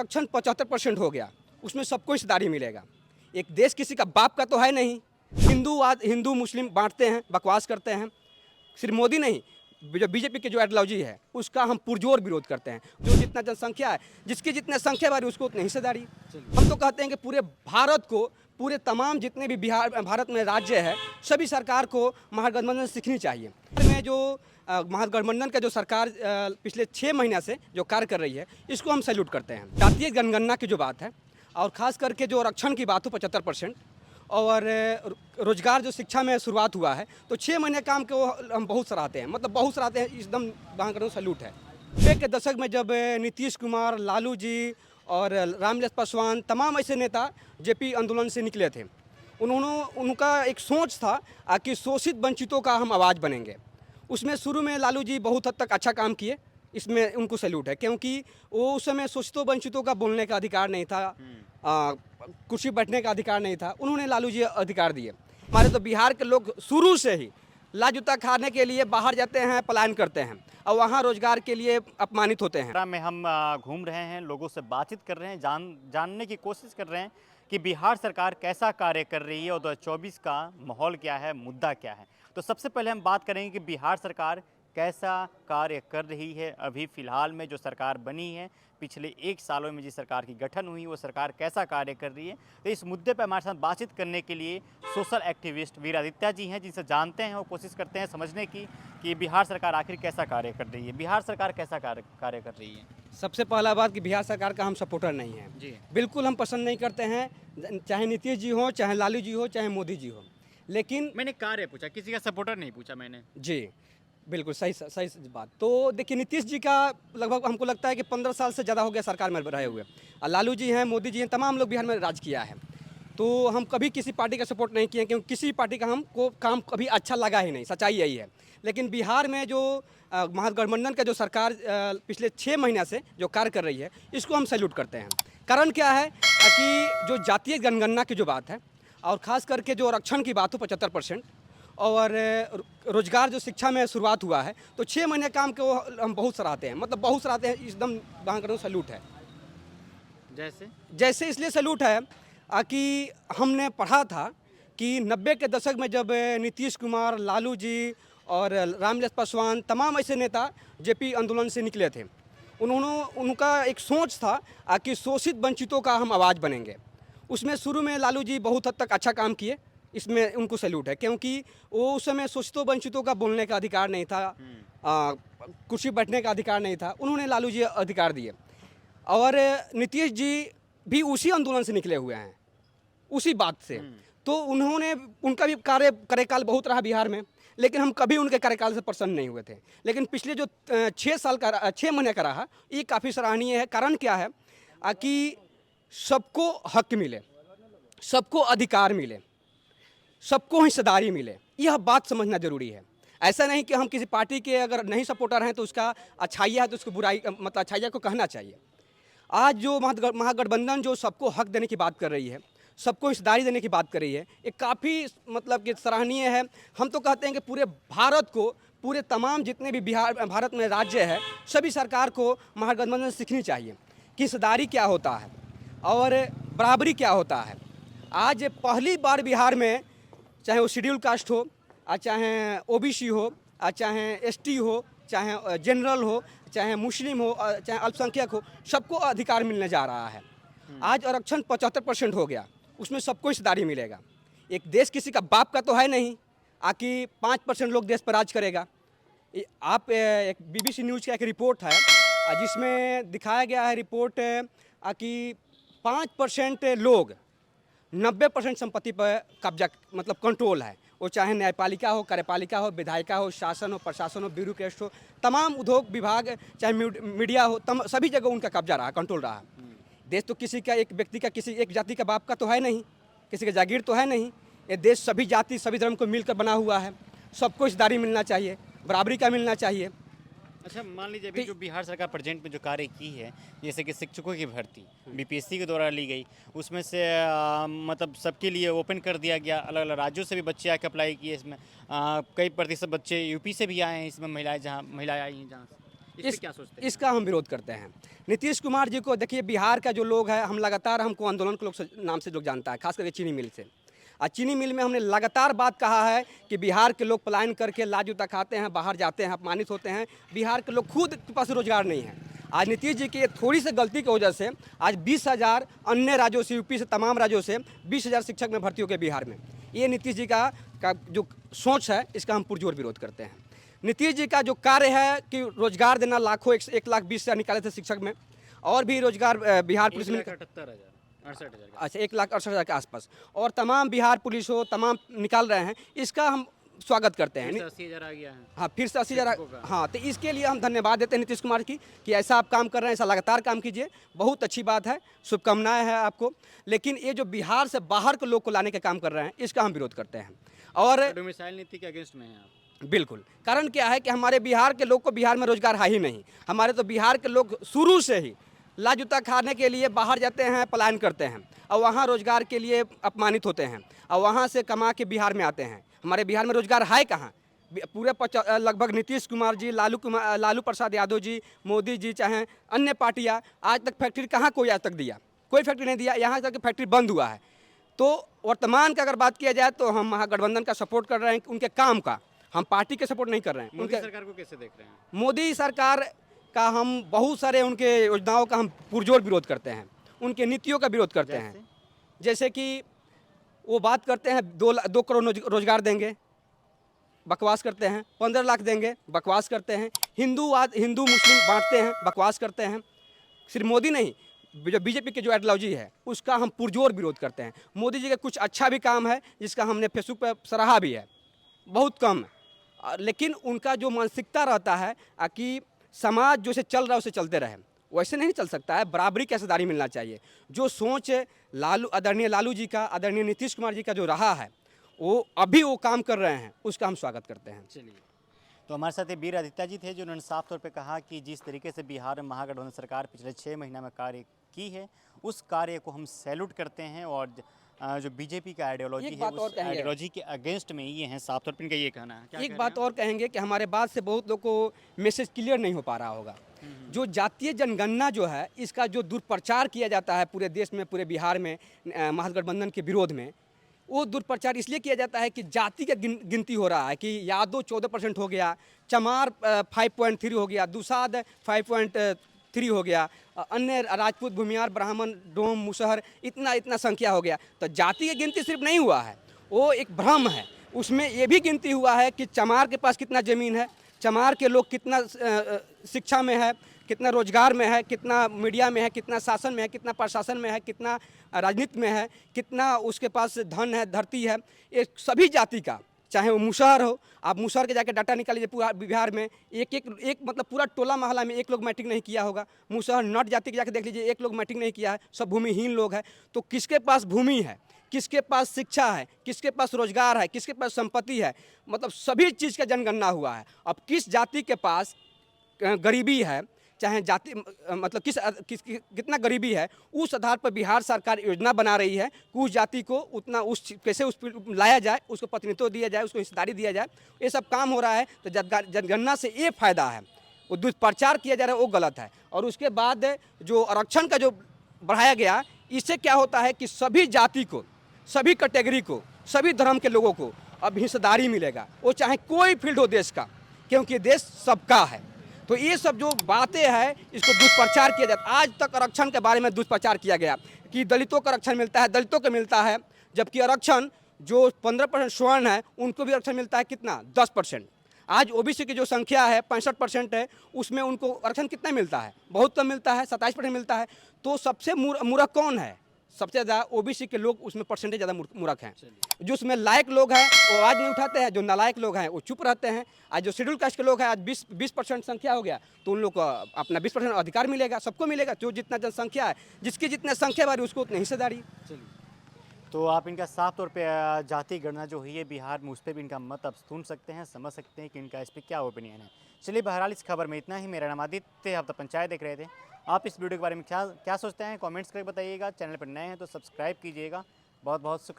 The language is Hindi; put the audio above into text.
आरक्षण 75% हो गया, उसमें सबको हिस्सेदारी मिलेगा। एक देश किसी का बाप का तो है नहीं। हिंदू मुस्लिम बांटते हैं, बकवास करते हैं। सिर्फ मोदी नहीं, जो बीजेपी की जो आइडियोलॉजी है उसका हम पुरजोर विरोध करते हैं। जो जितना जनसंख्या है, जिसकी जितने संख्या बारी उसको उतनी हिस्सेदारी। हम तो कहते हैं कि पूरे भारत को, पूरे तमाम जितने भी भारत में राज्य है, सभी सरकार को महागठबंधन सीखनी चाहिए। में जो महागठबंधन का जो सरकार पिछले 6 महीने से जो कार्य कर रही है, इसको हम सैल्यूट करते हैं। जातीय जनगणना की जो बात है और ख़ास करके जो आरक्षण की बात हो 75% और रोजगार जो शिक्षा में शुरुआत हुआ है, तो 6 महीने काम के वो हम बहुत सराहते हैं, मतलब बहुत सराहते हैं, एकदम वहाँ सैल्यूट है। 90 के दशक में जब नीतीश कुमार, लालू जी और रामविलास पासवान, तमाम ऐसे नेता जेपी आंदोलन से निकले थे, उनका एक सोच था कि शोषित वंचितों का हम आवाज़ बनेंगे। उसमें शुरू में लालू जी बहुत हद तक अच्छा काम किए, इसमें उनको सैल्यूट है, क्योंकि वो उस समय शोषितों वंचितों का बोलने का अधिकार नहीं था, कुर्सी बैठने का अधिकार नहीं था, उन्होंने लालू जी अधिकार दिए। हमारे तो बिहार के लोग शुरू से ही लाजूता खाने के लिए बाहर जाते हैं, पलायन करते हैं और वहाँ रोजगार के लिए अपमानित होते हैं। में हम घूम रहे हैं, लोगों से बातचीत कर रहे हैं, जानने की कोशिश कर रहे हैं कि बिहार सरकार कैसा कार्य कर रही है और 2024 का माहौल क्या है, मुद्दा क्या है। तो सबसे पहले हम बात करेंगे कि बिहार सरकार कैसा कार्य कर रही है। अभी फ़िलहाल में जो सरकार बनी है, पिछले 1 सालों में जिस सरकार की गठन हुई, वो सरकार कैसा कार्य कर रही है। तो इस मुद्दे पर हमारे साथ बातचीत करने के लिए सोशल एक्टिविस्ट वीरादित्य जी हैं, जिनसे जानते हैं और कोशिश करते हैं समझने की कि बिहार सरकार आखिर कैसा कार्य कर रही है। बिहार सरकार कैसा कार्य कर रही है? सबसे पहला बात कि बिहार सरकार का हम सपोर्टर नहीं हैं जी, बिल्कुल हम पसंद नहीं करते हैं, चाहे नीतीश जी हो, चाहे लालू जी हो, चाहे मोदी जी हो। लेकिन मैंने कार्य पूछा, किसी का सपोर्टर नहीं पूछा मैंने। जी, बिल्कुल सही बात। तो देखिए, नीतीश जी का लगभग हमको लगता है कि 15 साल से ज़्यादा हो गया सरकार में रहे हुए। और लालू जी हैं, मोदी जी हैं, तमाम लोग बिहार में राज किया है। तो हम कभी किसी पार्टी का सपोर्ट नहीं किए, क्योंकि किसी पार्टी का हमको काम कभी अच्छा लगा ही नहीं, सच्चाई यही है। लेकिन बिहार में जो महागठबंधन का जो सरकार पिछले 6 महीने से जो कार्य कर रही है, इसको हम सैल्यूट करते हैं। कारण क्या है कि जो जातीय जनगणना की जो बात है और ख़ास करके जो आरक्षण की बात हो 75% और रोजगार जो शिक्षा में शुरुआत हुआ है, तो 6 महीने काम के वो हम बहुत सराहते हैं, मतलब बहुत सराहते हैं, एकदम वहाँ सैल्यूट है। जैसे इसलिए सैल्यूट है कि हमने पढ़ा था कि 90 के दशक में जब नीतीश कुमार, लालू जी और रामविलास पासवान, तमाम ऐसे नेता जेपी आंदोलन से निकले थे, उनका एक सोच था कि शोषित वंचितों का हम आवाज़ बनेंगे। उसमें शुरू में लालू जी बहुत हद तक अच्छा काम किए, इसमें उनको सैल्यूट है, क्योंकि वो उस समय शोषितों वंचितों का बोलने का अधिकार नहीं था, कुर्सी बैठने का अधिकार नहीं था, उन्होंने लालू जी अधिकार दिए। और नीतीश जी भी उसी आंदोलन से निकले हुए हैं, उसी बात से। तो उनका भी कार्यकाल बहुत रहा बिहार में, लेकिन हम कभी उनके कार्यकाल से प्रसन्न नहीं हुए थे। लेकिन पिछले जो 6 महीने का रहा, ये काफ़ी सराहनीय है। कारण क्या है कि सबको हक मिले, सबको अधिकार मिले, सबको हिस्सेदारी मिले, यह बात समझना जरूरी है। ऐसा नहीं कि हम किसी पार्टी के अगर नहीं सपोर्टर हैं तो उसका अच्छाइयाँ है तो उसको बुराई, मतलब अच्छाइयाँ को कहना चाहिए। आज जो महागठबंधन जो सबको हक देने की बात कर रही है, सबको हिस्सेदारी देने की बात कर रही है, ये काफ़ी मतलब कि सराहनीय है। हम तो कहते हैं कि पूरे भारत को, पूरे तमाम जितने भी भारत में राज्य है, सभी सरकार को महागठबंधन सीखनी चाहिए कि हिस्सेदारी क्या होता है और बराबरी क्या होता है। आज पहली बार बिहार में, चाहे वो शेड्यूल कास्ट हो, चाहे ओबीसी हो, चाहे एसटी हो, चाहे जनरल हो, चाहे मुस्लिम हो, चाहे अल्पसंख्यक हो, सबको अधिकार मिलने जा रहा है। आज आरक्षण 75% हो गया, उसमें सबको हिस्सेदारी मिलेगा। एक देश किसी का बाप का तो है नहीं कि 5% लोग देश पर राज करेगा। आप एक बीबीसी न्यूज़ का एक रिपोर्ट है जिसमें दिखाया गया है रिपोर्ट कि 5% लोग 90% संपत्ति पर कब्जा, मतलब कंट्रोल है। वो चाहे न्यायपालिका हो, कार्यपालिका हो, विधायिका हो, शासन हो, प्रशासन हो, ब्यूरोक्रेट हो, तमाम उद्योग विभाग, चाहे मीडिया हो, सभी जगह उनका कब्जा रहा, कंट्रोल रहा। देश तो किसी का, एक व्यक्ति का, किसी एक जाति का बाप का तो है नहीं, किसी का जागीर तो है नहीं। ये देश सभी जाति, सभी धर्म को मिलकर बना हुआ है। सबको हिस्सेदारी मिलना चाहिए, बराबरी का मिलना चाहिए। अच्छा, मान लीजिए अभी जो बिहार सरकार प्रेजेंट में जो कार्य की है, जैसे कि शिक्षकों की भर्ती बीपीएससी के द्वारा ली गई, उसमें से मतलब सबके लिए ओपन कर दिया गया। अलग अलग राज्यों से भी बच्चे आके अप्लाई किए इसमें। कई प्रतिशत बच्चे यूपी से भी आए हैं इसमें, महिलाएं आई हैं जहाँ से। इस पे क्या सोचते हैं? इसका हम विरोध करते हैं। नीतीश कुमार जी को देखिए, बिहार का जो लोग है, हम लगातार हमको आंदोलन के लोग नाम से लोग जानता है, खास करके चीनी मिल से। और चीनी मिल में हमने लगातार बात कहा है कि बिहार के लोग पलायन करके लाज जूता खाते हैं, बाहर जाते हैं, अपमानित होते हैं। बिहार के लोग खुद के पास रोजगार नहीं है। आज नीतीश जी की थोड़ी सी गलती की वजह से आज 20,000 अन्य राज्यों से, यूपी से, तमाम राज्यों से 20,000 शिक्षक में भर्ती हो गए बिहार में। ये नीतीश जी का जो सोच है, इसका हम पुरजोर विरोध करते हैं। नीतीश जी का जो कार्य है कि रोजगार देना, लाखों 1,20,000 निकाले थे शिक्षक में, और भी रोजगार बिहार पुलिस में 1,78,000 अच्छा 1,68,000 के आसपास, और तमाम बिहार पुलिस हो, तमाम निकाल रहे हैं। इसका हम स्वागत करते हैं। 80,000 आ गया है। हाँ, फिर से 80,000। शिक्षकों का। हाँ, तो इसके लिए हम धन्यवाद देते हैं नीतीश कुमार की कि ऐसा आप काम कर रहे हैं, ऐसा लगातार काम कीजिए, बहुत अच्छी बात है, शुभकामनाएं हैं आपको। लेकिन ये जो बिहार से बाहर के लोग को लाने का काम कर रहे हैं, इसका हम विरोध करते हैं। और डोमिसाइल नीति के अगेंस्ट में हैं आप? बिल्कुल, कारण क्या है कि हमारे बिहार के लोग को बिहार में रोजगार है ही नहीं। हमारे तो बिहार के लोग शुरू से ही लाजूता खाने के लिए बाहर जाते हैं, पलायन करते हैं, और वहाँ रोजगार के लिए अपमानित होते हैं, और वहाँ से कमा के बिहार में आते हैं। हमारे बिहार में रोजगार है कहाँ? पूरे लगभग नीतीश कुमार जी, लालू प्रसाद यादव जी, मोदी जी, चाहे अन्य पार्टियाँ, आज तक फैक्ट्री कहाँ कोई आज तक दिया? कोई फैक्ट्री नहीं दिया। यहाँ तक फैक्ट्री बंद हुआ है। तो वर्तमान का अगर बात किया जाए तो हम महागठबंधन का सपोर्ट कर रहे हैं, उनके काम का। हम पार्टी के सपोर्ट नहीं कर रहे हैं। मोदी सरकार को कैसे देख रहे हैं? मोदी सरकार का हम बहुत सारे उनके योजनाओं का हम पुरजोर विरोध करते हैं, उनके नीतियों का विरोध करते हैं। जैसे कि वो बात करते हैं 2 करोड़ रोजगार देंगे, बकवास करते हैं। 15 लाख देंगे, बकवास करते हैं। हिंदू मुस्लिम बांटते हैं, बकवास करते हैं। सिर्फ मोदी नहीं, जो बीजेपी की जो आइडियोलॉजी है, उसका हम पुरजोर विरोध करते हैं। मोदी जी का कुछ अच्छा भी काम है, जिसका हमने फेसबुक पर सराहा भी है, बहुत कम है। लेकिन उनका जो मानसिकता रहता है कि समाज जो से चल रहा है उसे चलते रहे, वैसे नहीं चल सकता है। बराबरी की हिस्सेदारी मिलना चाहिए। जो सोच आदरणीय लालू जी का, आदरणीय नीतीश कुमार जी का जो रहा है, वो अभी वो काम कर रहे हैं, उसका हम स्वागत करते हैं। चलिए, तो हमारे साथ ये वीर आदित्य जी थे, जिन्होंने साफ तौर पे कहा कि जिस तरीके से बिहार में महागठबंधन सरकार पिछले 6 महीना में कार्य की है, उस कार्य को हम सैल्यूट करते हैं। और जो बीजेपी का आइडियोलॉजी है, उस आइडियोलॉजी के अगेंस्ट में ये हैं। साफ तौर पर इनका ये कहना है। क्या एक बात और कहेंगे कि हमारे बात से बहुत लोग को मैसेज क्लियर नहीं हो पा रहा होगा। जो जातीय जनगणना जो है, इसका जो दुष्प्रचार किया जाता है पूरे देश में, पूरे बिहार में, महागठबंधन के विरोध में, वो दुष्प्रचार इसलिए किया जाता है कि जाति का गिनती हो रहा है कि यादव 14% हो गया, चमार 5.3 हो गया, दुसाद 5.3 हो गया, अन्य राजपूत, भूमियार, ब्राह्मण, डोम, मुसहर, इतना संख्या हो गया। तो जाति की गिनती सिर्फ नहीं हुआ है, वो एक भ्रम है। उसमें ये भी गिनती हुआ है कि चमार के पास कितना ज़मीन है, चमार के लोग कितना शिक्षा में है, कितना रोजगार में है, कितना मीडिया में है, कितना शासन में है, कितना प्रशासन में है, कितना राजनीति में है, कितना उसके पास धन है, धरती है। ये सभी जाति का, चाहे वो मुसहर हो, आप मुसहर के जाके डाटा निकालिए। पूरा बिहार में एक मतलब पूरा टोला मोहल्ला में एक लोग मैट्रिक नहीं किया होगा। मुसहर नट जाति के जाके देख लीजिए, एक लोग मैट्रिक नहीं किया है, सब भूमिहीन लोग हैं। तो किसके पास भूमि है, किसके पास शिक्षा है, किसके पास रोजगार है, किसके पास संपत्ति है, मतलब सभी चीज़ का जनगणना हुआ है। अब किस जाति के पास गरीबी है, चाहे जाति मतलब कितना गरीबी है, उस आधार पर बिहार सरकार योजना बना रही है कि उस जाति को उतना कैसे उस पर लाया जाए, उसको प्रतिनिधित्व दिया जाए, उसको हिस्सेदारी दिया जाए। ये सब काम हो रहा है। तो जनगणना से ये फायदा है, वो दुष्प्रचार किया जा रहा है, वो गलत है। और उसके बाद जो आरक्षण का जो बढ़ाया गया, इससे क्या होता है कि सभी जाति को, सभी कैटेगरी को, सभी धर्म के लोगों को अब हिस्सेदारी मिलेगा, वो चाहे कोई फील्ड हो देश का, क्योंकि देश सबका है। तो ये सब जो बातें हैं, इसको दुष्प्रचार किया जाता है। आज तक आरक्षण के बारे में दुष्प्रचार किया गया कि दलितों को आरक्षण मिलता है, दलितों को मिलता है, जबकि आरक्षण जो 15% स्वर्ण है, उनको भी आरक्षण मिलता है कितना, 10%। आज ओबीसी की जो संख्या है 65% है, उसमें उनको आरक्षण कितना मिलता है, बहुत कम मिलता है, 27% मिलता है। तो सबसे मूर्ख कौन है? सबसे ज़्यादा ओबीसी के लोग उसमें परसेंटेज ज़्यादा मूर्ख हैं। जो उसमें लायक लोग हैं वो आवाज़ नहीं उठाते हैं, जो नालायक लोग हैं वो चुप रहते हैं। आज जो शेड्यूल कास्ट के लोग हैं, आज 20% संख्या हो गया, तो उन लोग को अपना 20% अधिकार मिलेगा, सबको मिलेगा। जो जितना जनसंख्या है, जिसकी जितना संख्या बारी उसको उतनी हिस्सेदारी। तो आप इनका साफ तौर पे जाति गणना जो हुई है बिहार में, उस पर भी इनका मत अब सुन सकते हैं, समझ सकते हैं कि इनका इस पर क्या ओपिनियन है। चलिए, बहरहाल इस खबर में इतना ही। मेरा नाम आदित्य, आप द पंचायत देख रहे थे। आप इस वीडियो के बारे में क्या सोचते हैं, कमेंट्स करके बताइएगा। चैनल पर नए हैं तो सब्सक्राइब कीजिएगा। बहुत बहुत शुक्रिया।